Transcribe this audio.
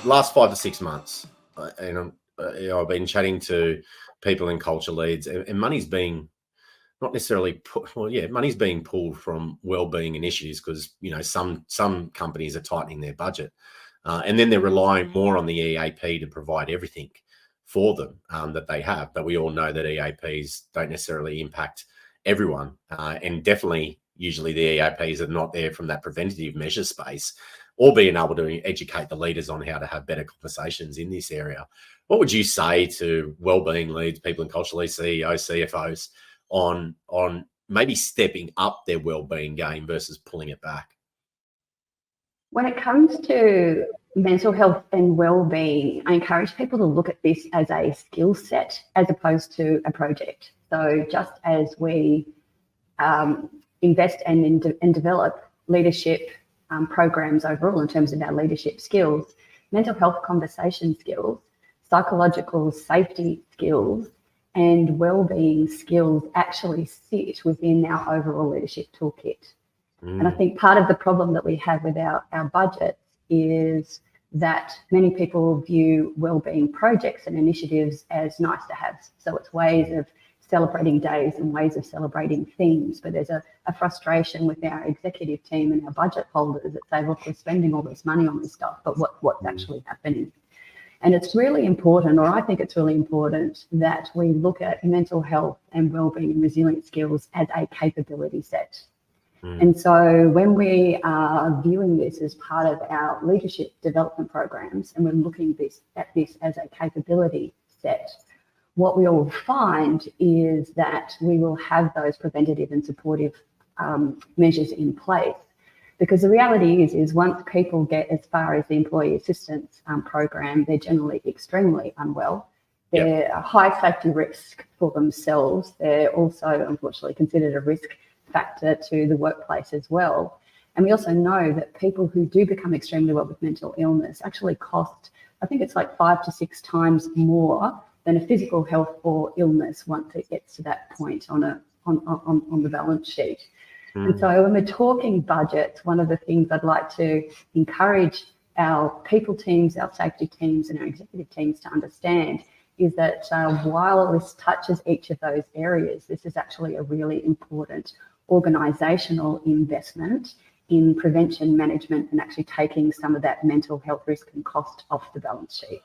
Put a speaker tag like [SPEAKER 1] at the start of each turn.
[SPEAKER 1] last 5 to 6 months, and I've been chatting to people in culture leads, and money's being not necessarily money's being pulled from wellbeing initiatives because some companies are tightening their budget, and then they're relying more on the EAP to provide everything for them that they have. But we all know that EAPs don't necessarily impact everyone, and definitely usually the EAPs are not there from that preventative measure space, or being able to educate the leaders on how to have better conversations in this area. What would you say to wellbeing leads, people in culture leads, CEOs, CFOs, on maybe stepping up their wellbeing game versus pulling it back?
[SPEAKER 2] When it comes to mental health and wellbeing, I encourage people to look at this as a skill set as opposed to a project. So just as we invest and develop leadership programs overall in terms of our leadership skills, mental health conversation skills, psychological safety skills, and wellbeing skills actually sit within our overall leadership toolkit. And I think part of the problem that we have with our budgets is that many people view wellbeing projects and initiatives as nice to have. So it's ways of celebrating days and ways of celebrating themes, but there's a frustration with our executive team and our budget holders that say, look, we're spending all this money on this stuff, but what's actually happening? And it's really important, or I think it's really important, that we look at mental health and wellbeing and resilience skills as a capability set. And so when we are viewing this as part of our leadership development programs and we're looking at this as a capability set, what we will find is that we will have those preventative and supportive measures in place. Because the reality is once people get as far as the employee assistance program, they're generally extremely unwell. They're a high safety risk for themselves. They're also, unfortunately, considered a risk factor to the workplace as well. And we also know that people who do become extremely well with mental illness actually cost, I think it's like 5 to 6 times more than a physical health or illness once it gets to that point on the balance sheet. And so when we're talking budgets, one of the things I'd like to encourage our people teams, our safety teams and our executive teams to understand is that while this touches each of those areas, this is actually a really important organisational investment in prevention management and actually taking some of that mental health risk and cost off the balance sheet.